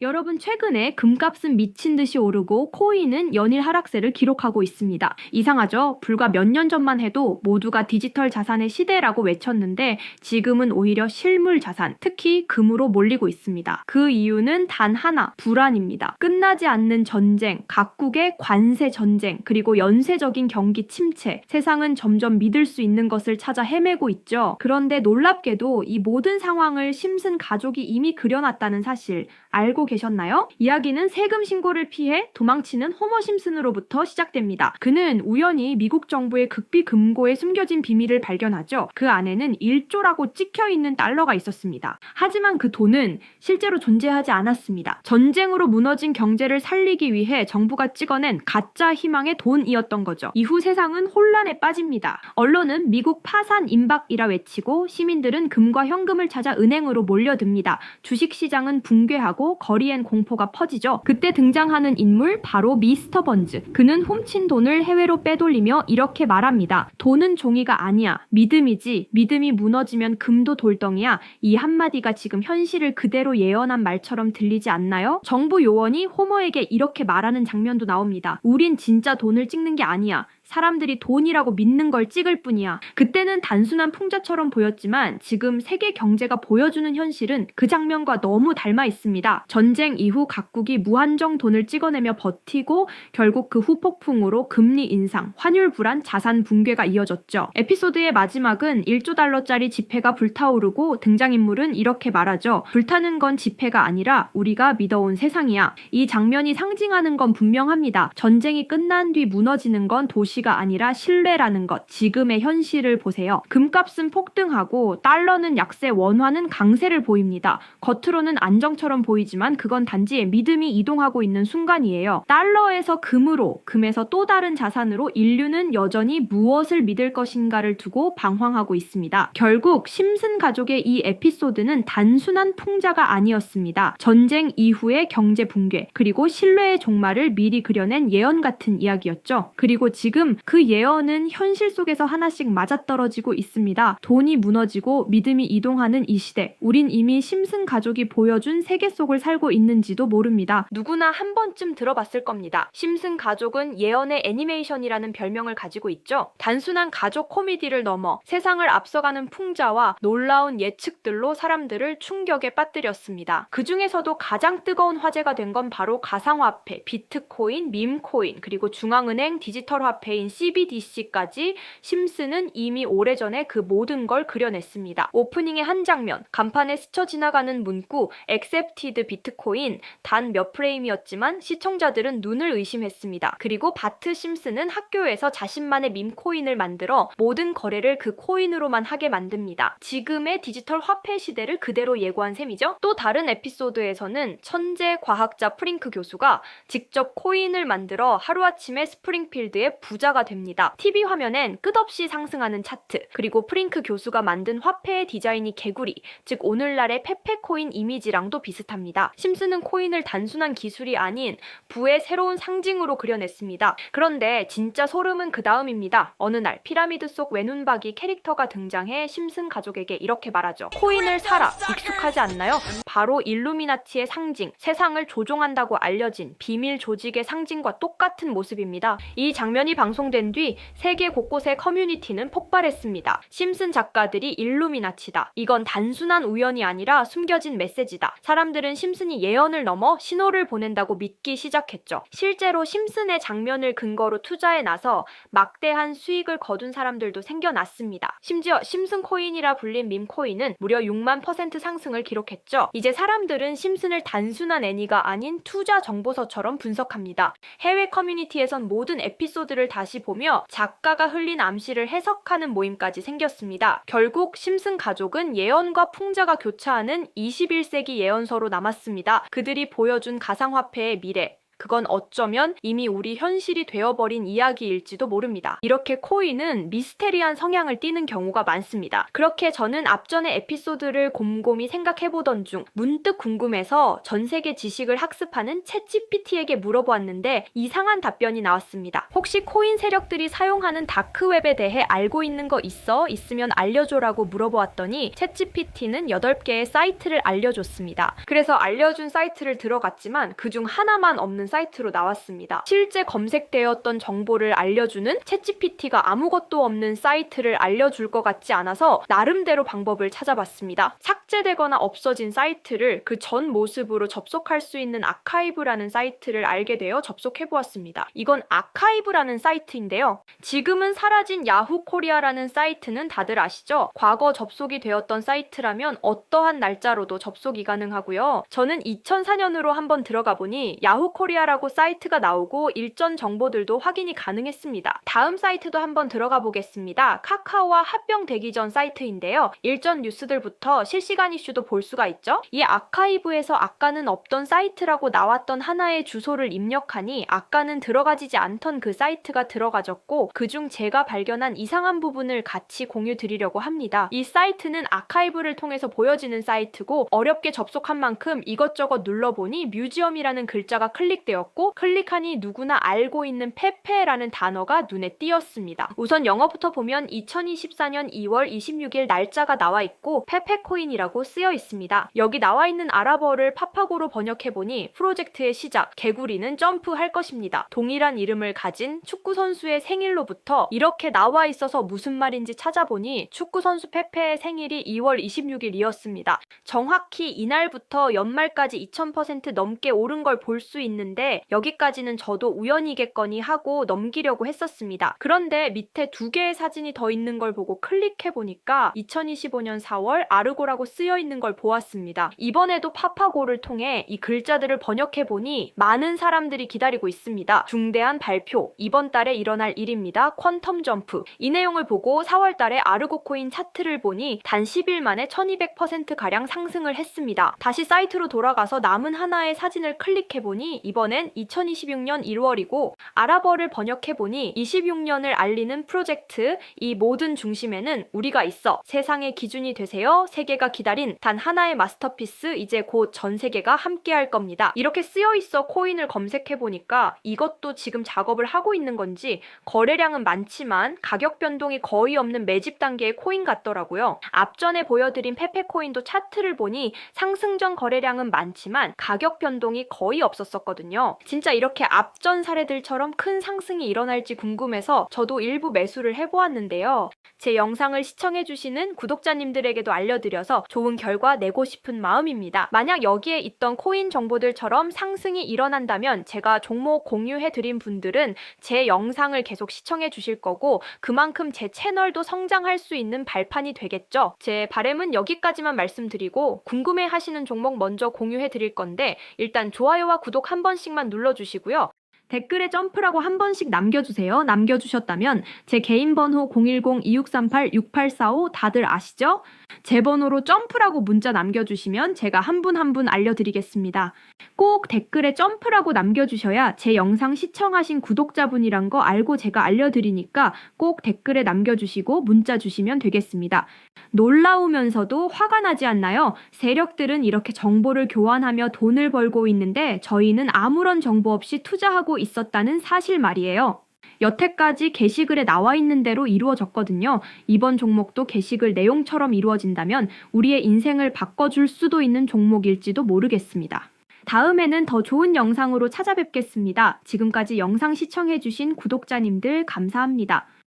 여러분, 최근에 금값은 미친 듯이 오르고 코인은 연일 하락세를 기록하고 있습니다. 이상하죠? 불과 몇 년 전만 해도 모두가 디지털 자산의 시대라고 외쳤는데 지금은 오히려 실물 자산, 특히 금으로 몰리고 있습니다. 그 이유는 단 하나, 불안입니다. 끝나지 않는 전쟁, 각국의 관세 전쟁, 그리고 연쇄적인 경기 침체, 세상은 점점 믿을 수 있는 것을 찾아 헤매고 있죠. 그런데 놀랍게도 이 모든 상황을 심슨 가족이 이미 그려놨다는 사실 알고 계셨나요? 이야기는 세금 신고를 피해 도망치는 호머 심슨으로부터 시작됩니다. 그는 우연히 미국 정부의 극비 금고에 숨겨진 비밀을 발견하죠. 그 안에는 1조라고 찍혀있는 달러가 있었습니다. 하지만 그 돈은 실제로 존재하지 않았습니다. 전쟁으로 무너진 경제를 살리기 위해 정부가 찍어낸 가짜 희망의 돈이었던 거죠. 이후 세상은 혼란에 빠집니다. 언론은 미국 파산 임박이라 외치고 시민들은 금과 현금을 찾아 은행으로 몰려듭니다. 주식시장은 붕괴하고 거리엔 공포가 퍼지죠. 그때 등장하는 인물 바로 미스터 번즈. 그는 훔친 돈을 해외로 빼돌리며 이렇게 말합니다. 돈은 종이가 아니야. 믿음이지. 믿음이 무너지면 금도 돌덩이야. 이 한마디가 지금 현실을 그대로 예언한 말처럼 들리지 않나요? 정부 요원이 호머에게 이렇게 말하는 장면도 나옵니다. 우린 진짜 돈을 찍는 게 아니야. 사람들이 돈이라고 믿는 걸 찍을 뿐이야. 그때는 단순한 풍자처럼 보였지만 지금 세계 경제가 보여주는 현실은 그 장면과 너무 닮아 있습니다. 전쟁 이후 각국이 무한정 돈을 찍어내며 버티고 결국 그 후폭풍으로 금리 인상, 환율 불안, 자산 붕괴가 이어졌죠. 에피소드의 마지막은 1조 달러짜리 지폐가 불타오르고 등장인물은 이렇게 말하죠. 불타는 건 지폐가 아니라 우리가 믿어온 세상이야. 이 장면이 상징하는 건 분명합니다. 전쟁이 끝난 뒤 무너지는 건 도시가 아니라 신뢰라는 것. 지금의 현실을 보세요. 금값은 폭등하고 달러는 약세, 원화는 강세를 보입니다. 겉으로는 안정처럼 보이지만 그건 단지 믿음이 이동하고 있는 순간이에요. 달러에서 금으로, 금에서 또 다른 자산으로 인류는 여전히 무엇을 믿을 것인가를 두고 방황하고 있습니다. 결국 심슨 가족의 이 에피소드는 단순한 풍자가 아니었습니다. 전쟁 이후의 경제 붕괴, 그리고 신뢰의 종말을 미리 그려낸 예언 같은 이야기였죠. 그리고 지금 그 예언은 현실 속에서 하나씩 맞아떨어지고 있습니다. 돈이 무너지고 믿음이 이동하는 이 시대, 우린 이미 심슨 가족이 보여준 세계 속을 살고 있는지도 모릅니다. 누구나 한 번쯤 들어봤을 겁니다. 심슨 가족은 예언의 애니메이션이라는 별명을 가지고 있죠. 단순한 가족 코미디를 넘어 세상을 앞서가는 풍자와 놀라운 예측들로 사람들을 충격에 빠뜨렸습니다. 그 중에서도 가장 뜨거운 화제가 된 건 바로 가상화폐, 비트코인, 밈코인, 그리고 중앙은행 디지털 화폐인 CBDC까지 심슨은 이미 오래전에 그 모든 걸 그려냈습니다. 오프닝의 한 장면, 간판에 스쳐 지나가는 문구 Accepted 비트코인, 단 몇 프레임이었지만 시청자들은 눈을 의심했습니다. 그리고 바트 심슨은 학교에서 자신만의 밈코인을 만들어 모든 거래를 그 코인으로만 하게 만듭니다. 지금의 디지털 화폐 시대를 그대로 예고한 셈이죠. 또 다른 에피소드에서는 천재 과학자 프링크 교수가 직접 코인을 만들어 하루아침에 스프링필드의 부자가 됩니다. TV 화면엔 끝없이 상승하는 차트, 그리고 프링크 교수가 만든 화폐의 디자인이 개구리, 즉 오늘날의 페페코인 이미지랑도 비슷합니다. 심슨은 코인을 단순한 기술이 아닌 부의 새로운 상징으로 그려냈습니다. 그런데 진짜 소름은 그 다음입니다. 어느 날 피라미드 속 외눈박이 캐릭터가 등장해 심슨 가족에게 이렇게 말하죠. 코인을 사라. 익숙하지 않나요? 바로 일루미나티의 상징, 세상을 조종한다고 알려진 비밀 조직의 상징과 똑같은 모습입니다. 이 장면이 방송된 뒤 세계 곳곳의 커뮤니티는 폭발했습니다. 심슨 작가들이 일루미나티다. 이건 단순한 우연이 아니라 숨겨진 메시지다. 사람들은 심슨이 예언을 넘어 신호를 보낸다고 믿기 시작했죠. 실제로 심슨의 장면을 근거로 투자에 나서 막대한 수익을 거둔 사람들도 생겨났습니다. 심지어 심슨 코인이라 불린 밈코인은 무려 6만% 상승을 기록했죠. 이제 사람들은 심슨을 단순한 애니가 아닌 투자 정보서처럼 분석합니다. 해외 커뮤니티에선 모든 에피소드를 다시 보며 작가가 흘린 암시를 해석하는 모임까지 생겼습니다. 결국 심슨 가족은 예언과 풍자가 교차하는 21세기 예언서로 남았습니다. 그들이 보여준 가상화폐의 미래, 그건 어쩌면 이미 우리 현실이 되어버린 이야기일지도 모릅니다. 이렇게 코인은 미스테리한 성향을 띠는 경우가 많습니다. 그렇게 저는 앞전의 에피소드를 곰곰이 생각해보던 중 문득 궁금해서 전 세계 지식을 학습하는 챗GPT에게 물어보았는데 이상한 답변이 나왔습니다. 혹시 코인 세력들이 사용하는 다크웹에 대해 알고 있는 거 있어? 있으면 알려줘라고 물어보았더니 챗GPT는 8개의 사이트를 알려줬습니다. 그래서 알려준 사이트를 들어갔지만 그중 하나만 없는 사이트로 나왔습니다. 실제 검색되었던 정보를 알려주는 챗GPT가 아무것도 없는 사이트를 알려줄 것 같지 않아서 나름대로 방법을 찾아봤습니다. 삭제되거나 없어진 사이트를 그 전 모습으로 접속할 수 있는 아카이브라는 사이트를 알게 되어 접속해보았습니다. 이건 아카이브라는 사이트인데요. 지금은 사라진 야후 코리아라는 사이트는 다들 아시죠? 과거 접속이 되었던 사이트라면 어떠한 날짜로도 접속이 가능하고요. 저는 2004년으로 한번 들어가 보니 야후 코리아라고 사이트가 나오고 일전 정보들도 확인이 가능했습니다. 다음 사이트도 한번 들어가 보겠습니다. 카카오와 합병되기 전 사이트인데요. 일전 뉴스들부터 실시간 이슈도 볼 수가 있죠. 이 아카이브에서 아까는 없던 사이트라고 나왔던 하나의 주소를 입력하니 아까는 들어가지지 않던 그 사이트가 들어가졌고 그중 제가 발견한 이상한 부분을 같이 공유 드리려고 합니다. 이 사이트는 아카이브를 통해서 보여지는 사이트고 어렵게 접속한 만큼 이것저것 눌러보니 뮤지엄이라는 글자가 클릭되었고 클릭하니 누구나 알고 있는 페페라는 단어가 눈에 띄었습니다. 우선 영어부터 보면 2024년 2월 26일 날짜가 나와 있고 페페코인이라고 쓰여 있습니다. 여기 나와 있는 아랍어를 파파고로 번역해보니 프로젝트의 시작, 개구리는 점프할 것입니다. 동일한 이름을 가진 축구선수의 생일로부터 이렇게 나와 있어서 무슨 말인지 찾아보니 축구선수 페페의 생일이 2월 26일이었습니다. 정확히 이날부터 연말까지 2000% 넘게 오른 걸 볼 수 있는데 여기까지는 저도 우연이겠거니 하고 넘기려고 했었습니다. 그런데 밑에 2개의 사진이 더 있는 걸 보고 클릭해보니까 2025년 4월 아르고라고 쓰여 있는 걸 보았습니다. 이번에도 파파고를 통해 이 글자들을 번역해보니 많은 사람들이 기다리고 있습니다. 중대한 발표, 이번 달에 일어날 일입니다. 퀀텀 점프. 이 내용을 보고 4월 달에 아르고 코인 차트를 보니 단 10일 만에 1200%가량 상승을 했습니다. 다시 사이트로 돌아가서 남은 하나의 사진을 클릭해보니 이번엔 2026년 1월이고 아랍어를 번역해보니 26년을 알리는 프로젝트, 이 모든 중심에는 우리가 있어. 세상의 기준이 되세요. 세계가 기다린 단 하나의 마스터피스, 이제 곧 전 세계가 함께할 겁니다. 이렇게 쓰여있어 코인을 검색해보니까 이것도 지금 작업을 하고 있는 건지 거래량은 많지만 가격 변동이 거의 없는 매집 단계의 코인 같더라고요. 앞전에 보여드린 페페코인도 차트를 보니 상승 전 거래량은 많지만 가격 변동이 거의 없었거든요. 진짜 이렇게 앞전 사례들처럼 큰 상승이 일어날지 궁금해서 저도 일부 매수를 해보았는데요. 제 영상을 시청해주시는 구독자님들에게도 알려드려서 좋은 결과 내고 싶은 마음입니다. 만약 여기에 있던 코인 정보들처럼 상승이 일어난다면 제가 종목 공유해드린 분들은 제 영상을 계속 시청해주실 거고 그만큼 제 채널도 성장할 수 있는 발판이 되겠죠. 제 바람은 여기까지만 말씀드리고 궁금해하시는 종목 먼저 공유해드릴 건데 일단 좋아요와 구독 한 번씩만 눌러주시고요. 댓글에 점프라고 한 번씩 남겨주세요. 남겨주셨다면 제 개인 번호 010-2638-6845 다들 아시죠? 제 번호로 점프라고 문자 남겨주시면 제가 한 분 한 분 알려드리겠습니다. 꼭 댓글에 점프라고 남겨주셔야 제 영상 시청하신 구독자분이란 거 알고 제가 알려드리니까 꼭 댓글에 남겨주시고 문자 주시면 되겠습니다. 놀라우면서도 화가 나지 않나요? 세력들은 이렇게 정보를 교환하며 돈을 벌고 있는데 저희는 아무런 정보 없이 투자하고 있었다는 사실 말이에요. 여태까지 게시글에 나와 있는 대로 이루어졌거든요. 이번 종목도 게시글 내용처럼 이루어진다면 우리의 인생을 바꿔줄 수도 있는 종목일지도 모르겠습니다. 다음에는 더 좋은 영상으로 찾아뵙겠습니다. 지금까지 영상 시청해주신 구독자님들 감사합니다.